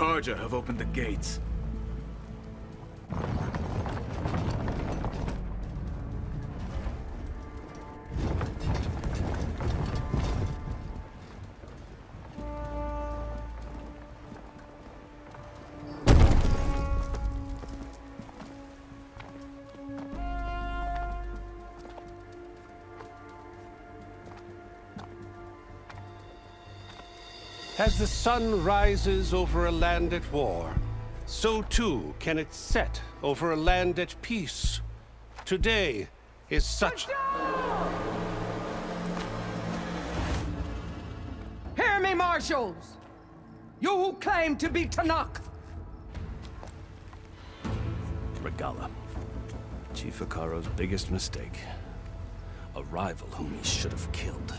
Kharja have opened the gates. As the sun rises over a land at war, so too can it set over a land at peace. Today is such... Hear me, marshals! You who claim to be Tanakh! Regala. Chief Hikaro's biggest mistake. A rival whom he should have killed.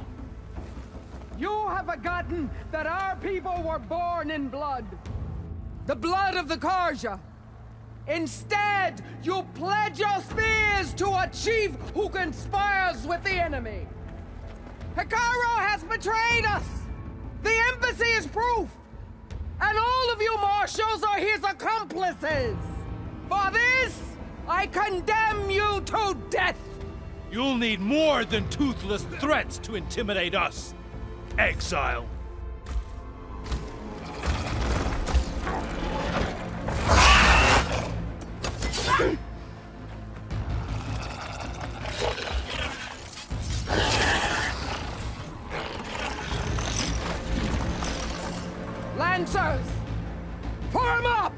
You have forgotten that our people were born in blood. The blood of the Kharja. Instead, you pledge your spears to a chief who conspires with the enemy. Hikaro has betrayed us! The embassy is proof! And all of you marshals are his accomplices! For this, I condemn you to death! You'll need more than toothless threats to intimidate us! Exile! Lancers! Form up!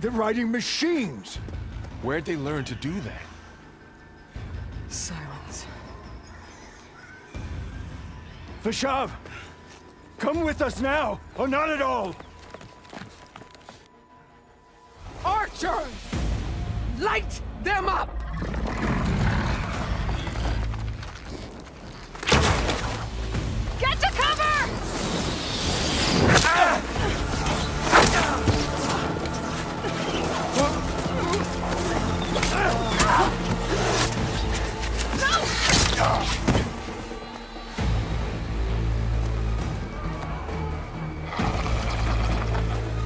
They're riding machines! Where'd they learn to do that? Silence. Vashav! Come with us now, or not at all! Archers! Light them up! Get to cover!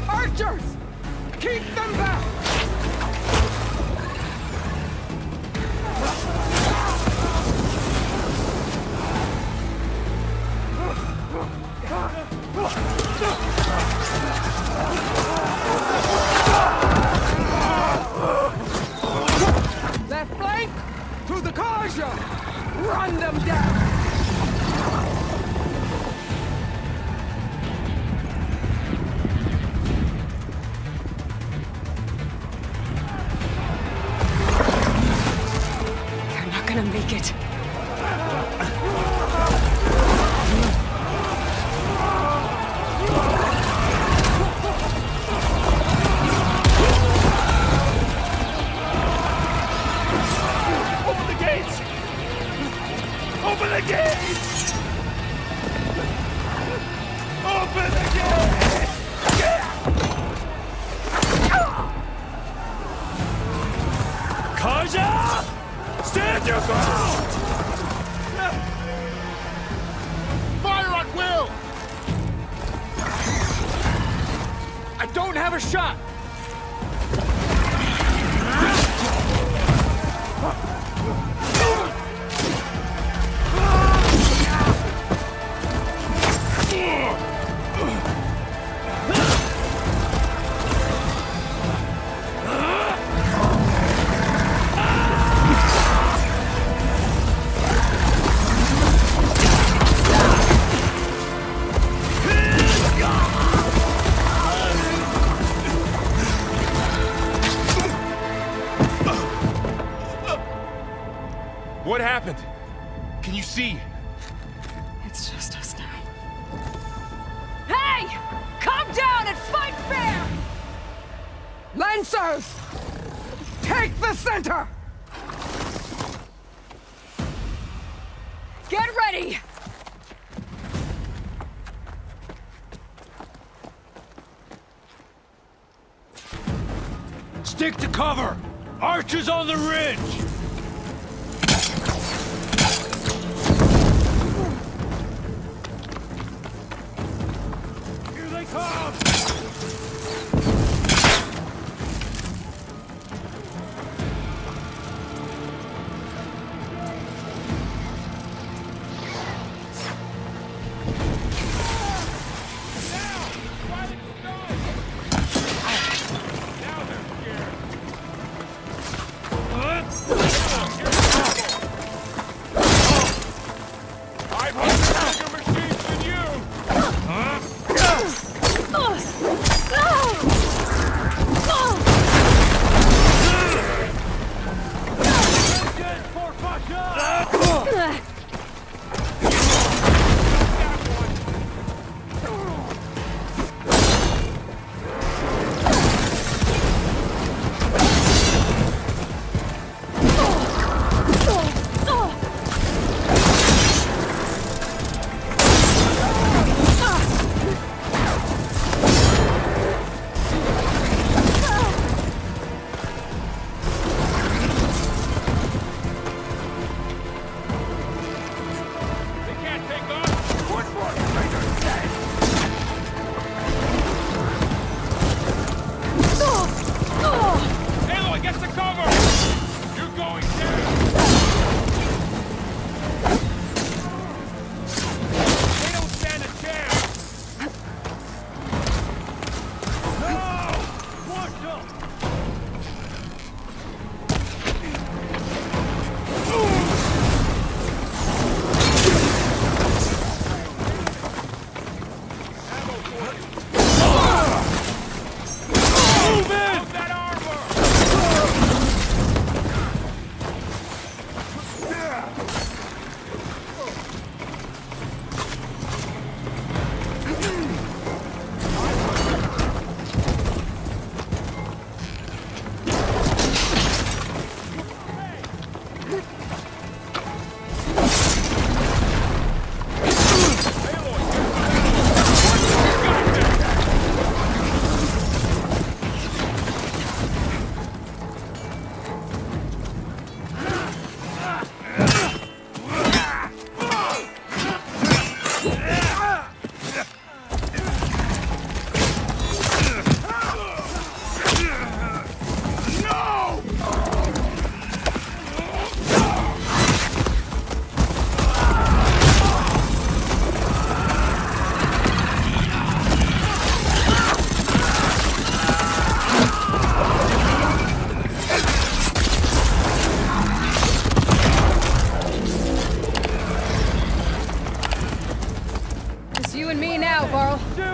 Archers! Keep them back! Left flank! To the Kharja! Run them down! They're not gonna make it. Open the gates! Open the gates! Open the gates! Kharja! Stand your ground! Fire at will! I don't have a shot! What happened? Can you see? It's just us now. Hey! Calm down and fight fair! Lancers! Take the center! Get ready! Stick to cover! Archers on the ridge!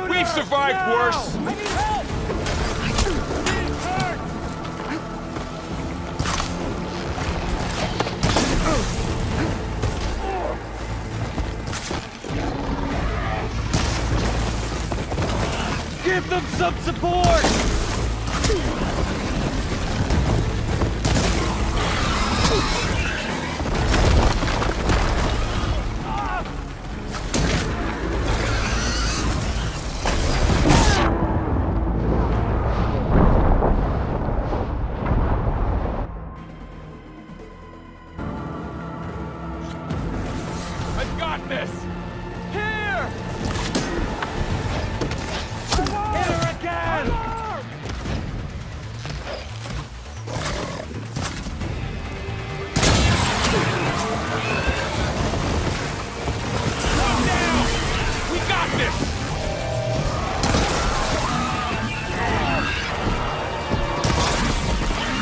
We've survived worse! I need help! Give them some support! I've got this! Here! Hit her again! Calm down! We got this!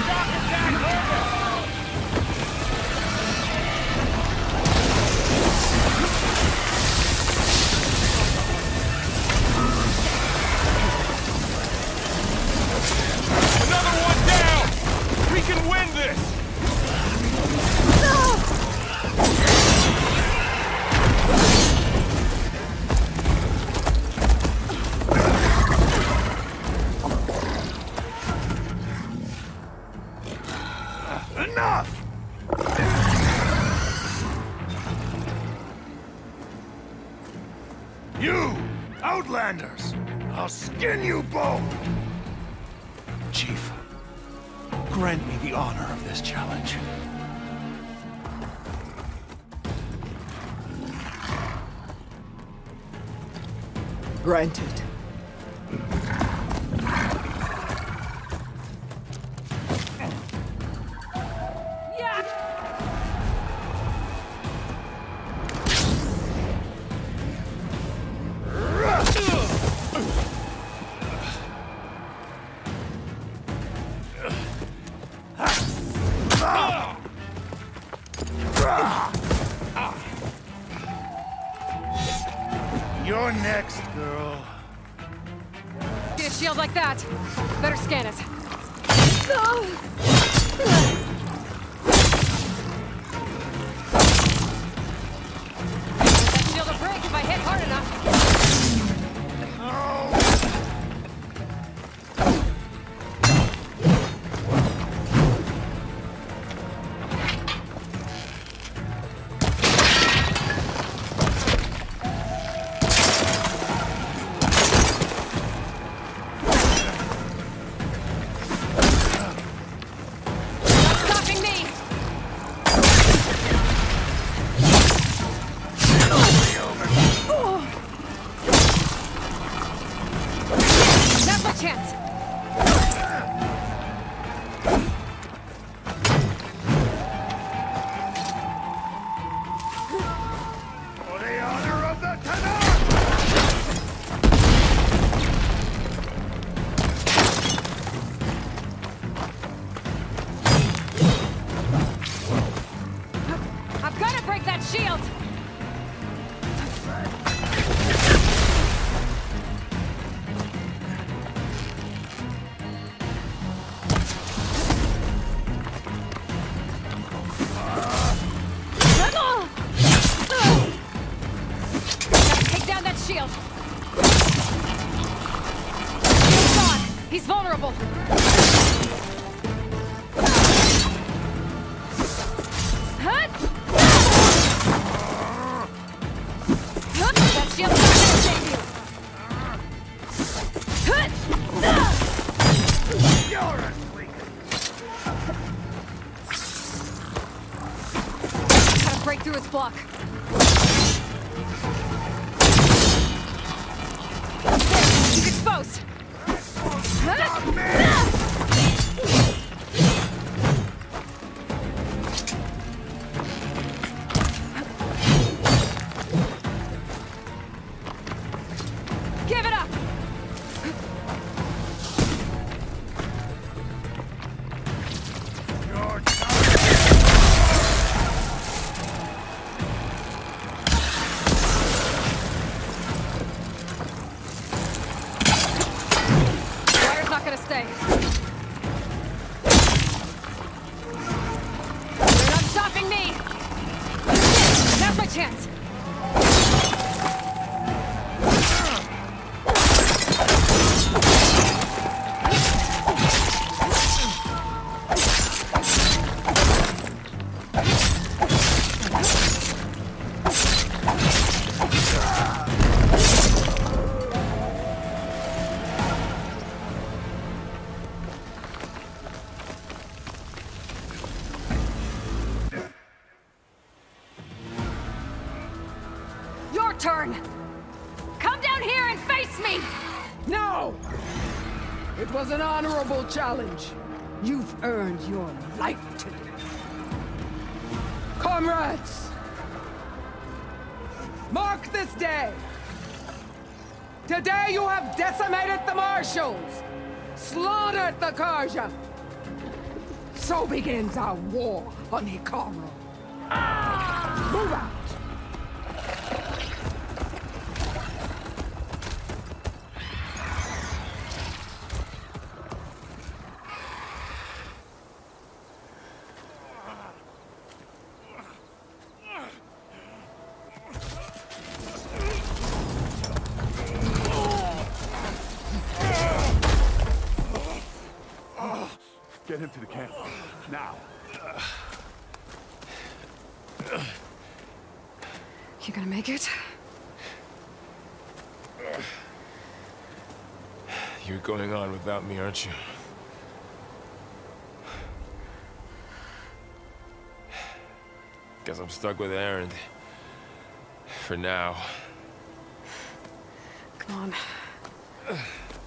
Shock attack over! Another one down! We can win this! Enough! You, Outlanders! I'll skin you both! Chief, grant me the honor of this challenge. Granted. You're next, girl. Get a shield like that. Better scan it. That shield will break if I hit hard enough. He's vulnerable. That shield's not gonna save you. You're asleep. Gotta break through his block. There, he's exposed. Give it up! Wire's not gonna stay. You're not stopping me! Now's my chance! Your turn! Come down here and face me! No! It was an honorable challenge. You've earned your life today. Comrades! Mark this day! Today you have decimated the Marshals! Slaughtered the Karja! So begins our war on Hikaru. Move out! Get him to the camp. Now. You gonna make it? You're going on without me, aren't you? Guess I'm stuck with Aaron. For now. Come on.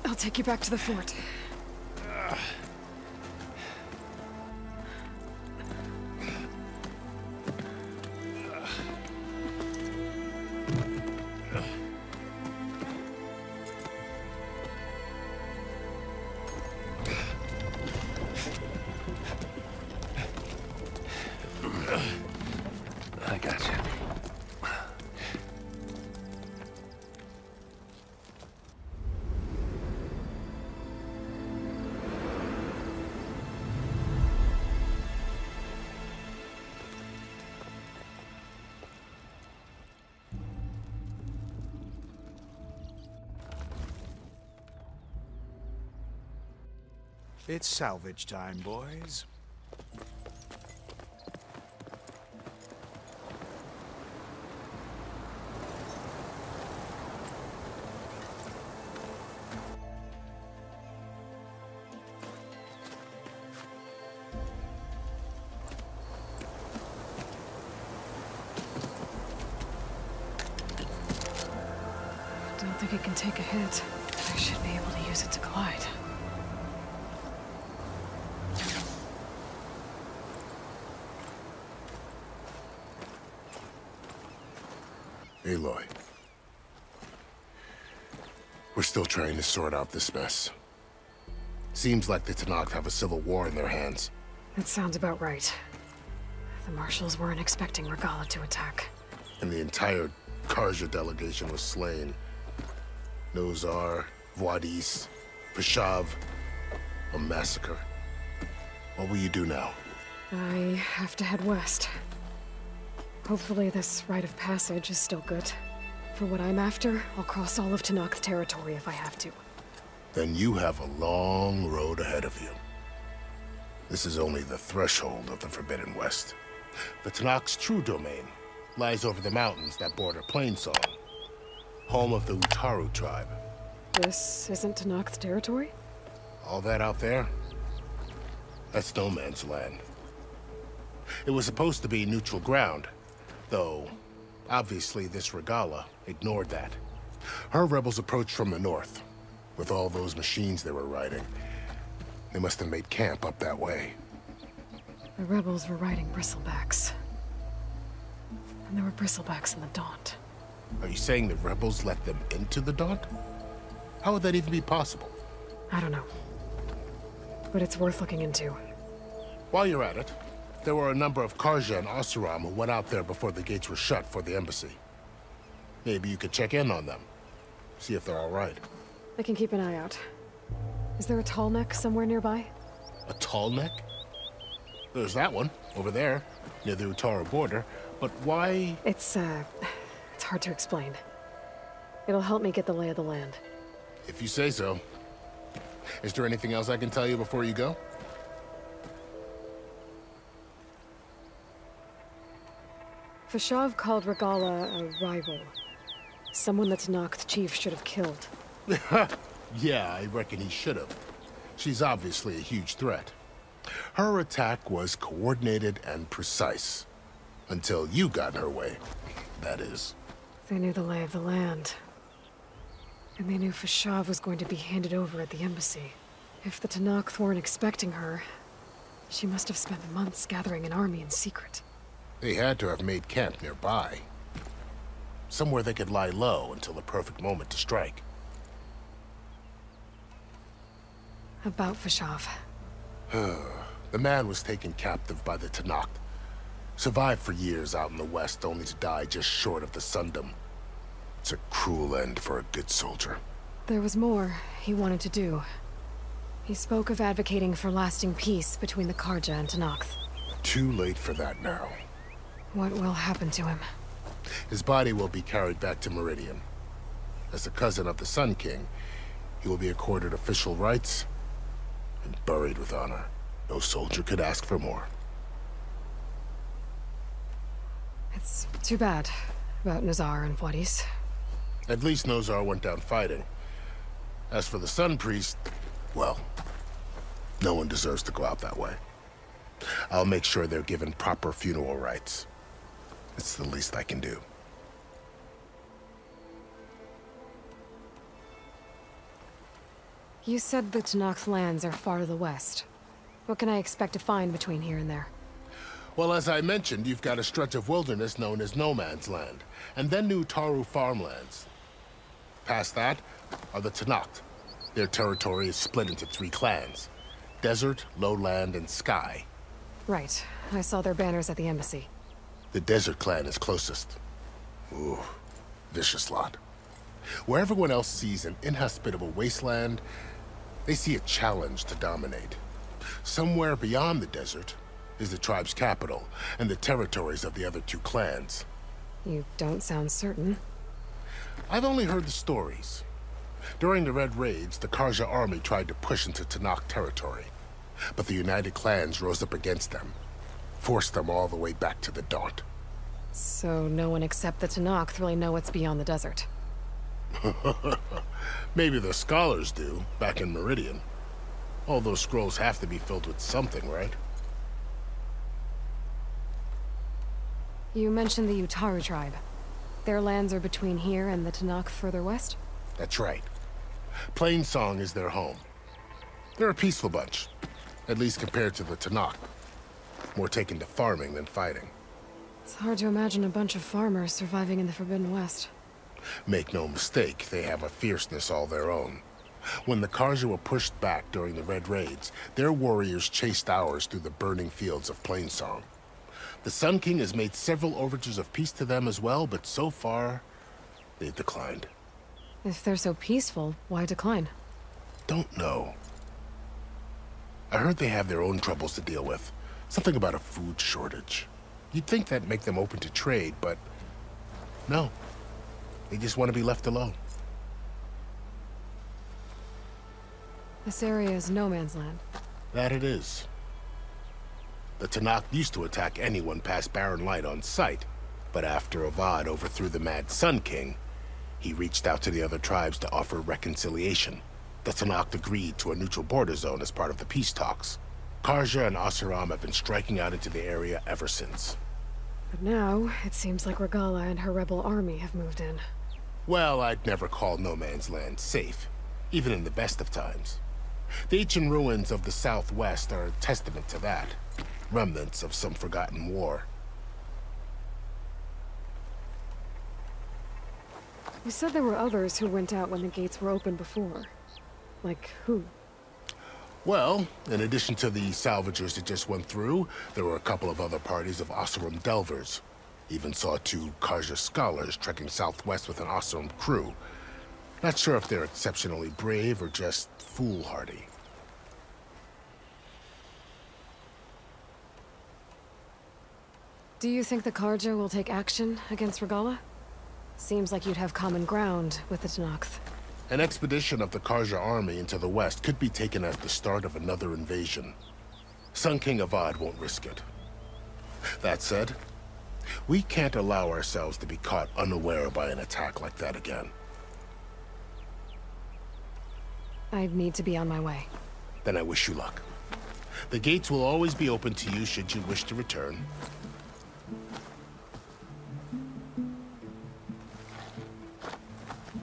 I'll take you back to the fort. I got you. It's salvage time, boys. Don't think it can take a hit. I should be able to use it to glide. Aloy. We're still trying to sort out this mess. Seems like the Tenakth have a civil war in their hands. That sounds about right. The marshals weren't expecting Regalla to attack. And the entire Karja delegation was slain. Nozar, Wadis, Vashav, a massacre. What will you do now? I have to head west. Hopefully this rite of passage is still good. For what I'm after, I'll cross all of Tenakth territory if I have to. Then you have a long road ahead of you. This is only the threshold of the Forbidden West. The Tenakth's true domain lies over the mountains that border Plainsong, home of the Utaru tribe. This isn't Tenakth territory? All that out there? That's no man's land. It was supposed to be neutral ground, though obviously this Regalla ignored that. Her rebels approached from the north. With all those machines they were riding, they must have made camp up that way. The rebels were riding bristlebacks. And there were bristlebacks in the Daunt. Are you saying the rebels let them into the Daunt? How would that even be possible? I don't know. But it's worth looking into. While you're at it, there were a number of Karja and Oseram who went out there before the gates were shut for the embassy. Maybe you could check in on them. See if they're all right. I can keep an eye out. Is there a tall neck somewhere nearby? A tall neck? There's that one, over there, near the Utaru border. But why? It's hard to explain. It'll help me get the lay of the land. If you say so. Is there anything else I can tell you before you go? Vashav called Regalla a rival. Someone the Tenakth chief should have killed. Yeah, I reckon he should have. She's obviously a huge threat. Her attack was coordinated and precise. Until you got in her way, that is. They knew the lay of the land. And they knew Vashav was going to be handed over at the embassy. If the Tenakth weren't expecting her, she must have spent months gathering an army in secret. They had to have made camp nearby. Somewhere they could lie low until the perfect moment to strike. About Vashav. The man was taken captive by the Tenakth. Survived for years out in the west, only to die just short of the Sundom. It's a cruel end for a good soldier. There was more he wanted to do. He spoke of advocating for lasting peace between the Karja and Tenakth. Too late for that now. What will happen to him? His body will be carried back to Meridian. As a cousin of the Sun King, he will be accorded official rights and buried with honor. No soldier could ask for more. It's too bad about Nazar and Wadis. At least Nozar went down fighting. As for the Sun Priest, well, no one deserves to go out that way. I'll make sure they're given proper funeral rites. It's the least I can do. You said the Tenakth lands are far to the west. What can I expect to find between here and there? Well, as I mentioned, you've got a stretch of wilderness known as No Man's Land, and then New Taru farmlands. Past that are the Tenakth. Their territory is split into 3 clans: Desert, Lowland, and Sky. Right. I saw their banners at the embassy. The Desert clan is closest. Ooh, vicious lot. Where everyone else sees an inhospitable wasteland, they see a challenge to dominate. Somewhere beyond the desert is the tribe's capital and the territories of the other 2 clans. You don't sound certain. I've only heard the stories. During the Red Raids, the Karja army tried to push into Tenakth territory. But the united clans rose up against them, forced them all the way back to the Daunt. So no one except the Tenakth really know what's beyond the desert. Maybe the scholars do, back in Meridian. All those scrolls have to be filled with something, right? You mentioned the Utaru tribe. Their lands are between here and the Tenakth further west? That's right. Plainsong is their home. They're a peaceful bunch, at least compared to the Tenakth. More taken to farming than fighting. It's hard to imagine a bunch of farmers surviving in the Forbidden West. Make no mistake, they have a fierceness all their own. When the Karja were pushed back during the Red Raids, their warriors chased ours through the burning fields of Plainsong. The Sun King has made several overtures of peace to them as well, but so far, they've declined. If they're so peaceful, why decline? Don't know. I heard they have their own troubles to deal with. Something about a food shortage. You'd think that'd make them open to trade, but no. They just want to be left alone. This area is no man's land. That it is. The Tenakth used to attack anyone past Barren Light on sight, but after Avad overthrew the Mad Sun King, he reached out to the other tribes to offer reconciliation. The Tenakth agreed to a neutral border zone as part of the peace talks. Karja and Oseram have been striking out into the area ever since. But now, it seems like Regalla and her rebel army have moved in. Well, I'd never call no man's land safe, even in the best of times. The ancient ruins of the Southwest are a testament to that. Remnants of some forgotten war. You said there were others who went out when the gates were open before. Like who? Well, in addition to the salvagers that just went through, there were a couple of other parties of Oseram delvers. Even saw 2 Karja scholars trekking southwest with an Oseram crew. Not sure if they're exceptionally brave or just foolhardy. Do you think the Karja will take action against Regalla? Seems like you'd have common ground with the Tenakth. An expedition of the Karja army into the west could be taken as the start of another invasion. Sun King Avad won't risk it. That said, we can't allow ourselves to be caught unaware by an attack like that again. I'd need to be on my way. Then I wish you luck. The gates will always be open to you should you wish to return.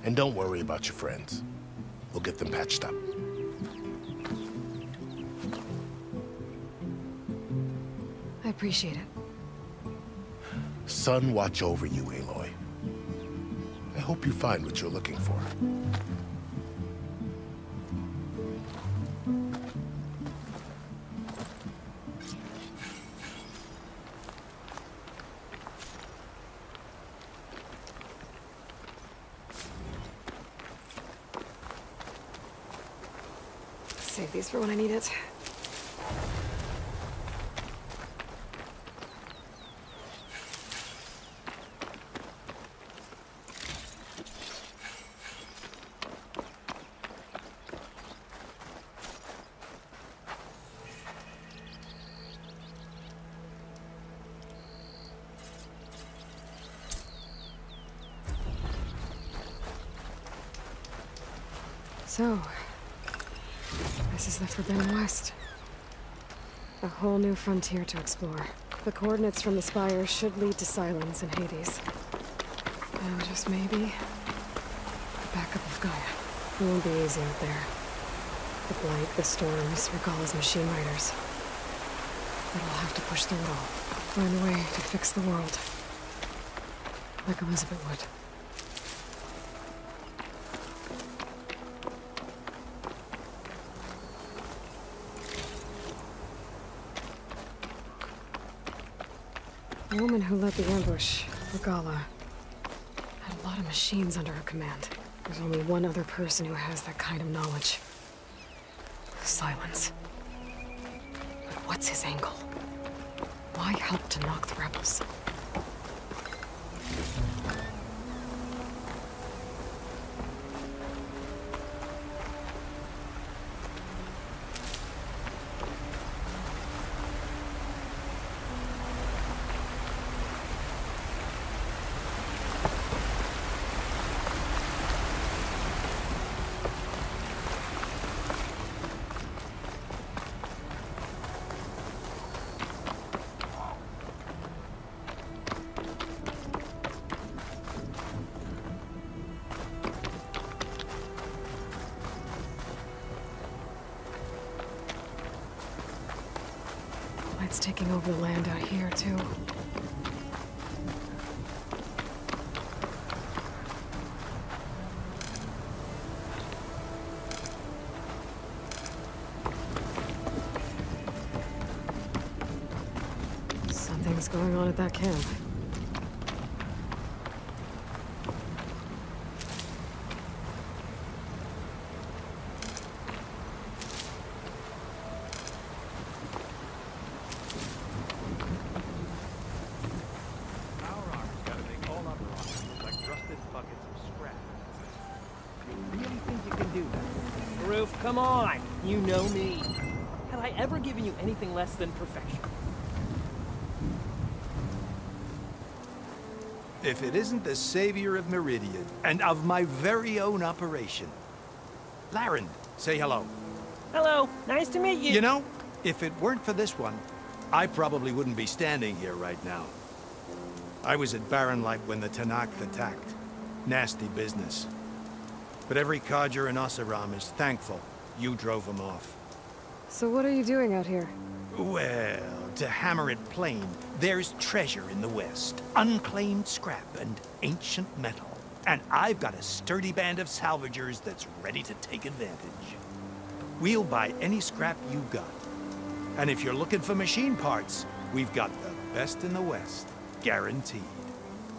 And don't worry about your friends. We'll get them patched up. I appreciate it. Sun watch over you, Aloy. I hope you find what you're looking for. Save these for when I need it. So, this is the Forbidden West. A whole new frontier to explore. The coordinates from the spire should lead to Silence and Hades. And just maybe, the backup of Gaia. It won't be easy out there. The blight, the storms, Regalla's machine riders. But I'll have to push through it all. Find a way to fix the world. Like Elizabeth would. The woman who led the ambush, Regalla, had a lot of machines under her command. There's only one other person who has that kind of knowledge. Silence. But what's his angle? Why help to knock the rebels? It's taking over the land out here, too. Something's going on at that camp. Come on, you know me. Have I ever given you anything less than perfection? If it isn't the savior of Meridian, and of my very own operation. Laren, say hello. Hello, nice to meet you. You know, if it weren't for this one, I probably wouldn't be standing here right now. I was at Barren Light when the Tanakh attacked. Nasty business. But every codger in Oseram is thankful you drove him off. So what are you doing out here? Well, to hammer it plain, there's treasure in the West. Unclaimed scrap and ancient metal. And I've got a sturdy band of salvagers that's ready to take advantage. We'll buy any scrap you got. And if you're looking for machine parts, we've got the best in the West, guaranteed.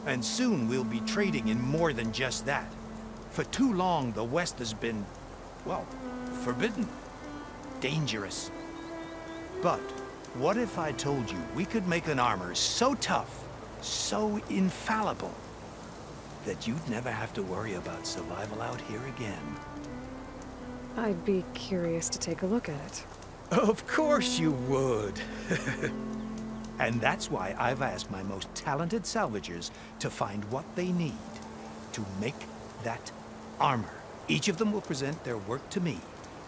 And soon we'll be trading in more than just that. For too long, the West has been, well, forbidden. Dangerous. But what if I told you we could make an armor so tough, so infallible, that you'd never have to worry about survival out here again? I'd be curious to take a look at it. Of course you would. And that's why I've asked my most talented salvagers to find what they need to make that armor. Each of them will present their work to me.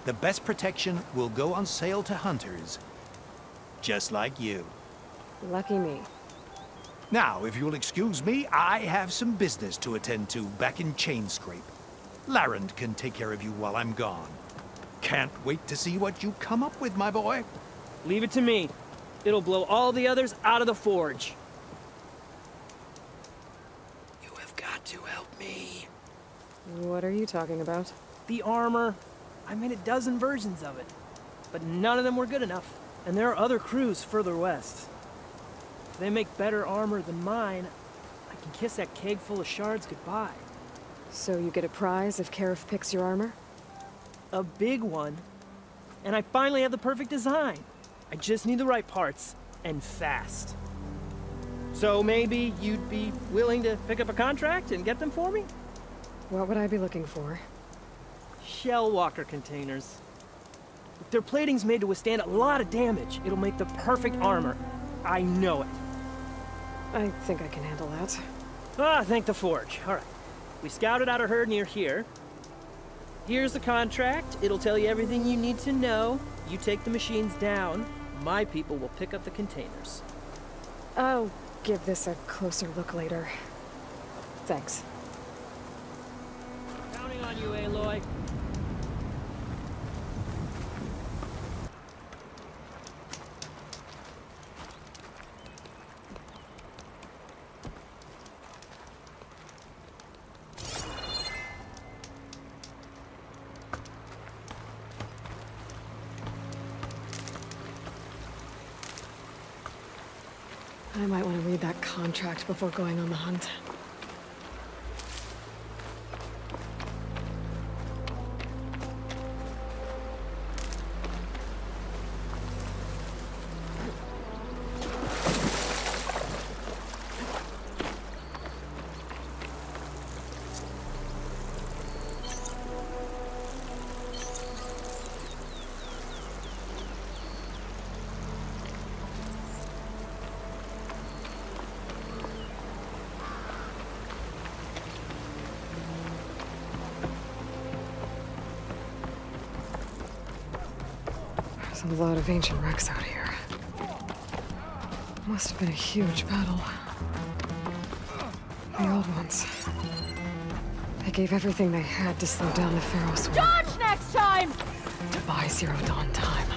The best protection will go on sale to hunters, just like you. Lucky me. Now, if you'll excuse me, I have some business to attend to back in Chainscrape. Laren can take care of you while I'm gone. Can't wait to see what you come up with, my boy. Leave it to me. It'll blow all the others out of the forge. You have got to help me. What are you talking about? The armor. I made a dozen versions of it, but none of them were good enough. And there are other crews further west. If they make better armor than mine, I can kiss that keg full of shards goodbye. So you get a prize if Karif picks your armor? A big one. And I finally have the perfect design. I just need the right parts, and fast. So maybe you'd be willing to pick up a contract and get them for me? What would I be looking for? Shell walker containers. If their plating's made to withstand a lot of damage, it'll make the perfect armor. I know it. I think I can handle that. Ah, thank the forge. All right. We scouted out a herd near here. Here's the contract. It'll tell you everything you need to know. You take the machines down. My people will pick up the containers. I'll give this a closer look later. Thanks. Counting on you, Aloy. I might want to read that contract before going on the hunt. There's a lot of ancient wrecks out here. Must have been a huge battle. The old ones. They gave everything they had to slow down the Pharaoh swarm. Dodge next time! To buy Zero Dawn time.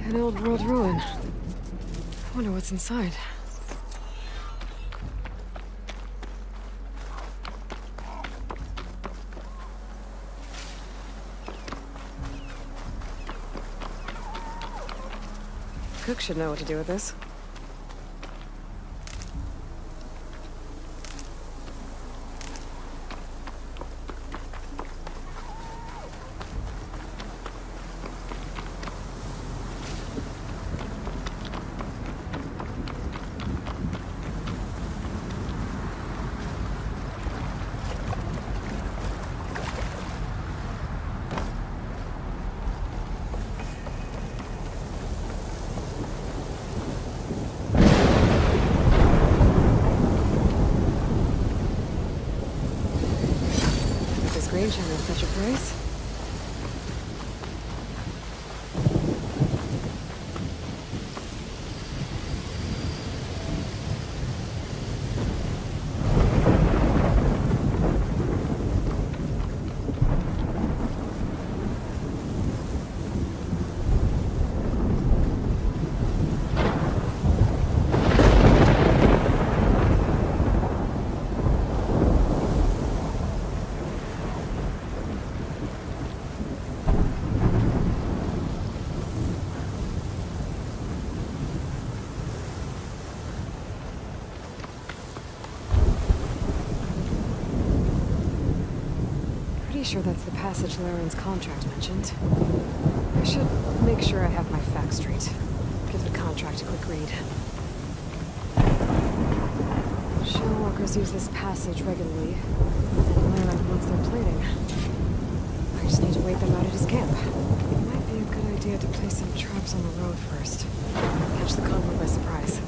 An old world ruin. I wonder what's inside. Cook should know what to do with this. Range and at such a price? Sure that's the passage Laren's contract mentioned. I should make sure I have my facts straight. Give the contract a quick read. Shellwalkers use this passage regularly, and Laren wants their plating. I just need to wait them out at his camp. It might be a good idea to place some traps on the road first. Catch the convoy by surprise.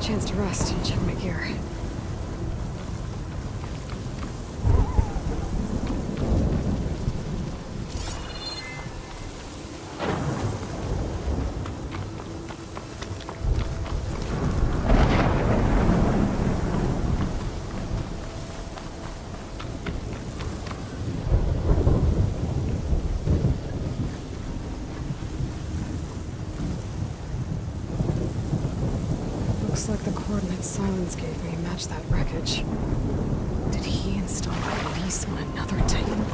Chance to rest and check my gear. Looks like the coordinates Silence gave me match that wreckage. Did he install a lease on another Titan?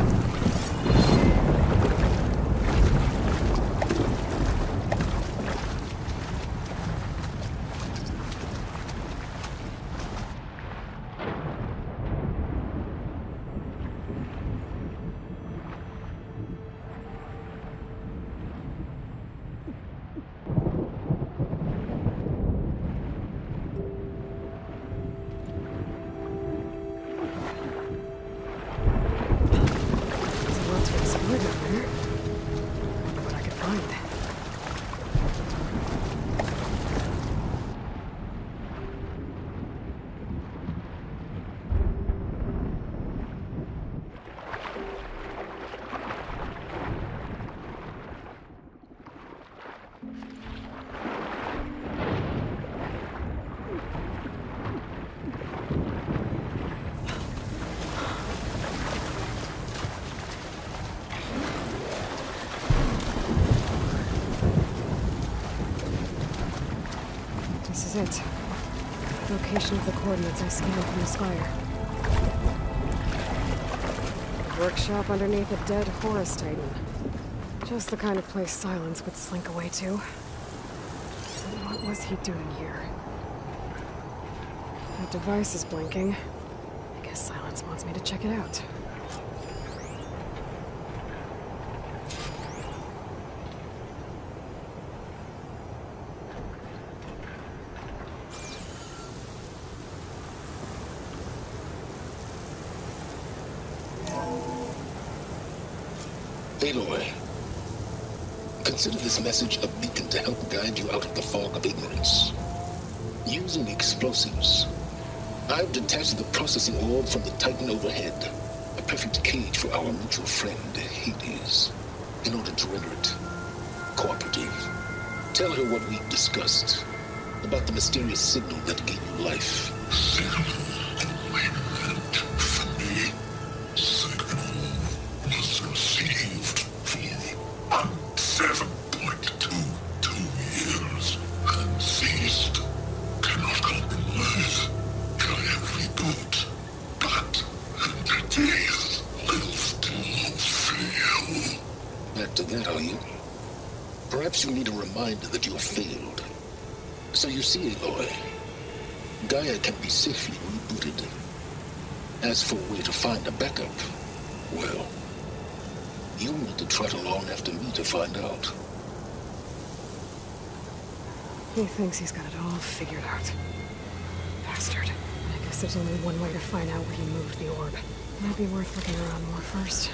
This is it. Location of the coordinates I scanned from the spire. Workshop underneath a dead Horus Titan. Just the kind of place Silence would slink away to. What was he doing here? That device is blinking. I guess Silence wants me to check it out. Aloy, consider this message a beacon to help guide you out of the fog of ignorance. Using explosives, I've detached the processing orb from the Titan overhead, a perfect cage for our mutual friend, Hades, in order to render it cooperative. Tell her what we've discussed about the mysterious signal that gave you life. Signal only meant for me. Signal was received for 7.22 years and ceased. Cannot compromise. Giant reboot. But entities live to fail. Back to that, are you? Perhaps you need a reminder that you have failed. So you see, Aloy, Gaia can be safely rebooted. As for a way to find a backup, well, you'll need to trot along after me to find out. He thinks he's got it all figured out. Bastard. I guess there's only one way to find out where he moved the orb. Might be worth looking around more first.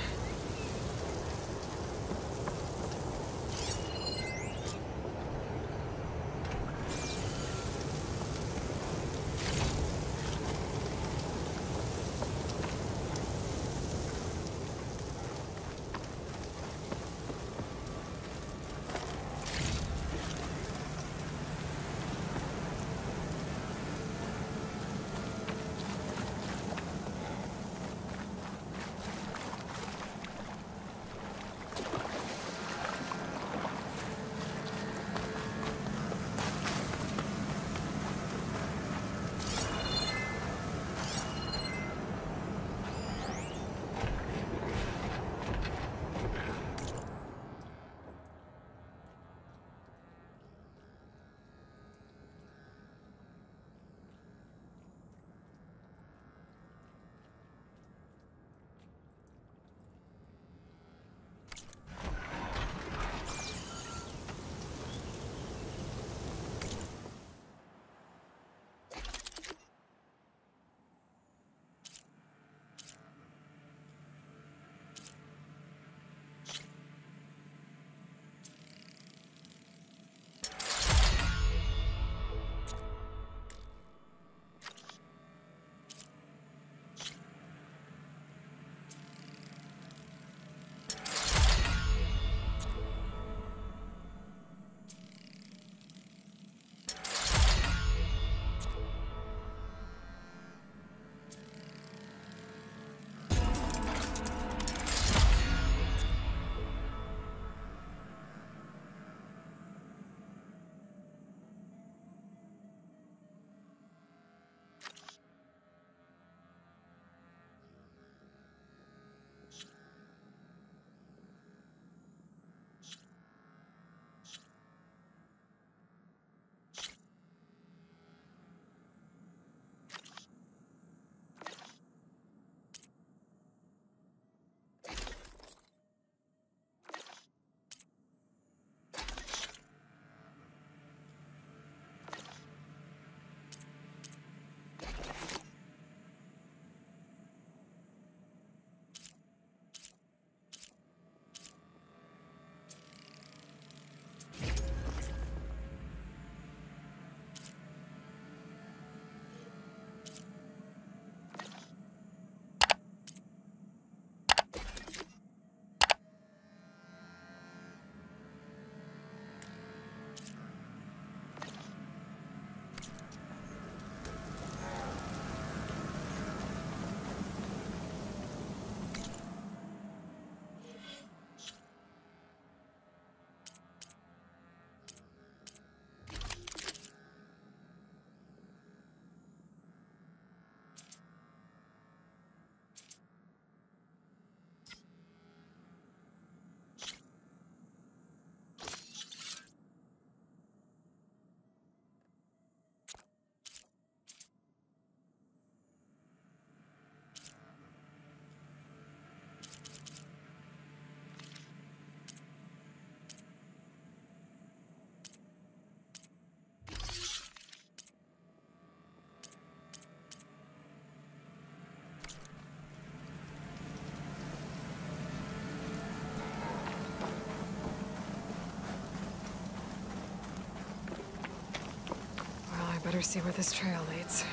better see where this trail leads.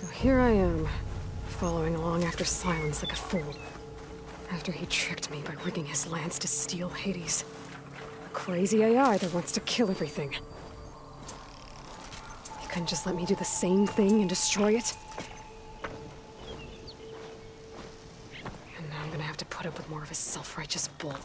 So here I am, following along after Silence like a fool. After he tricked me by rigging his lance to steal Hades. A crazy AI that wants to kill everything. He couldn't just let me do the same thing and destroy it? And now I'm gonna have to put up with more of his self-righteous bull.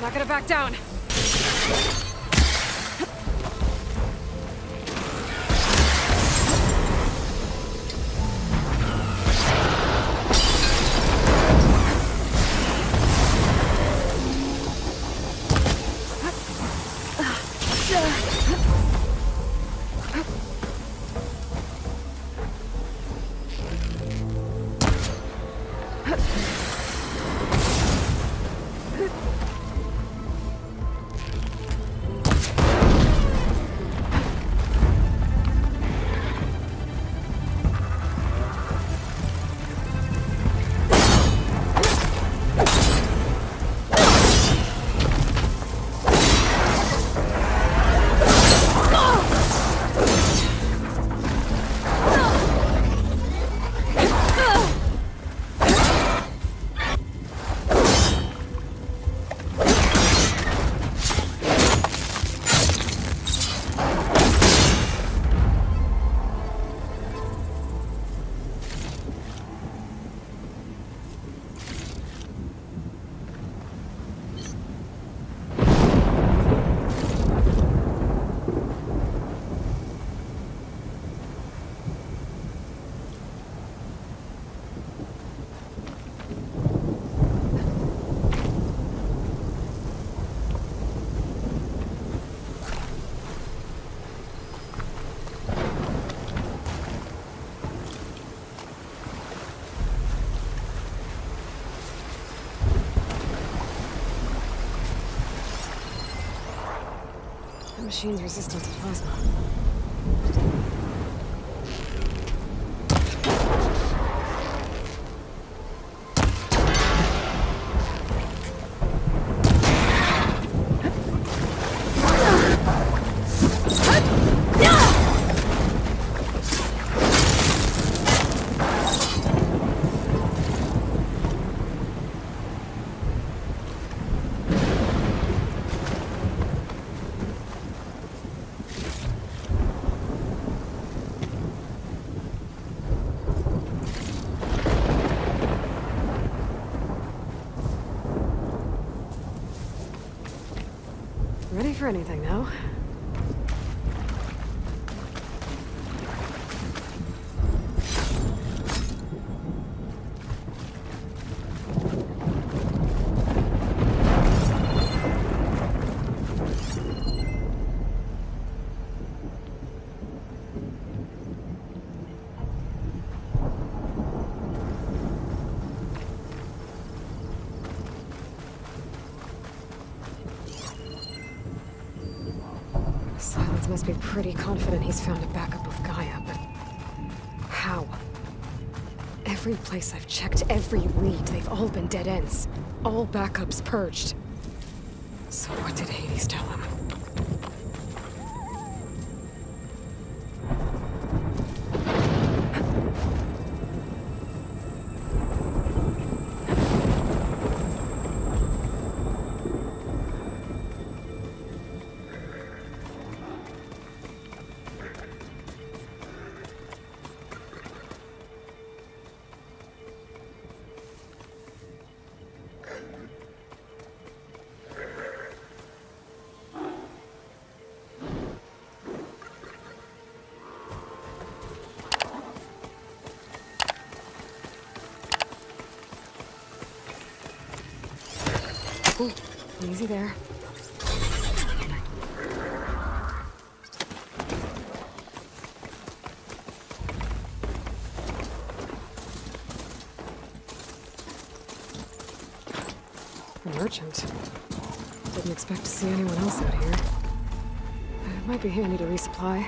Not gonna back down. machine's resistant to plasma. Ready for anything now? Silence must be pretty confident he's found a backup of Gaia, but how? Every place I've checked, every lead, they've all been dead ends. All backups purged. So what did Hades tell him? Ooh, easy there. A merchant. Didn't expect to see anyone else out here. It might be handy to resupply.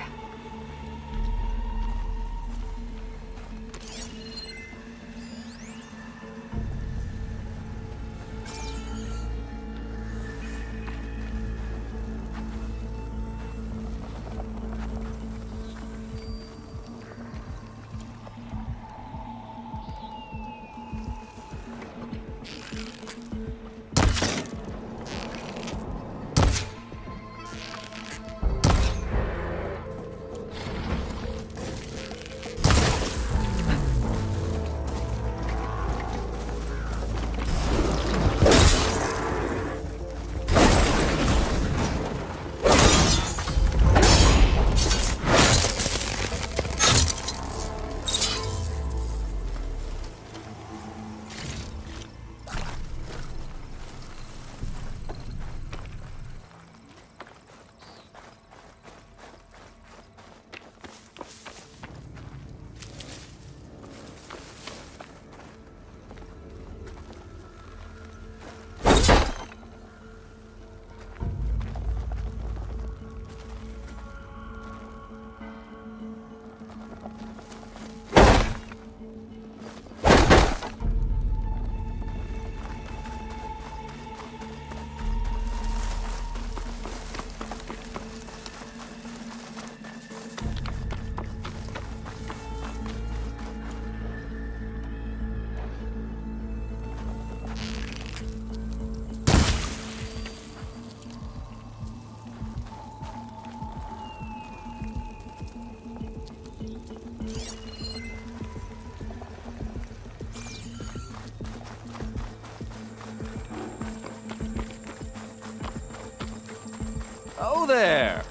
Oh there!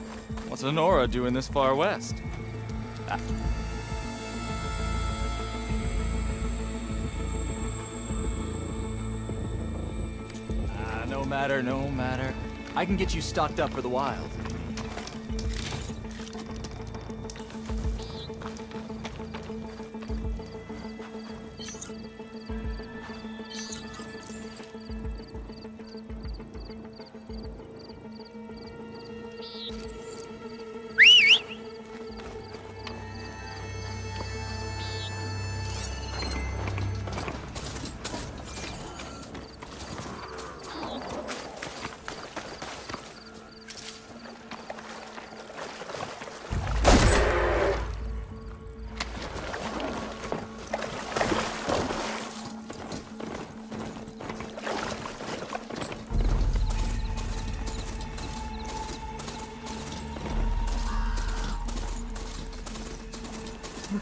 What's Honora doing this far west? No matter, no matter. I can get you stocked up for the wild.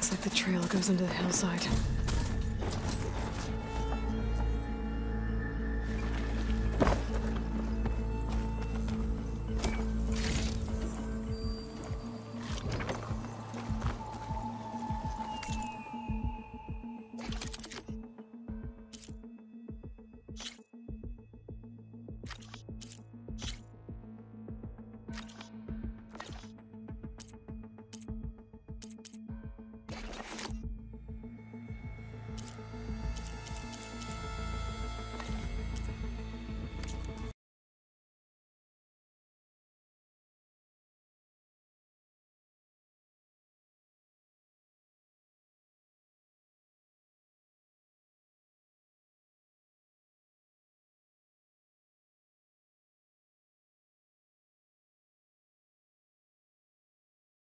Looks like the trail goes into the hillside.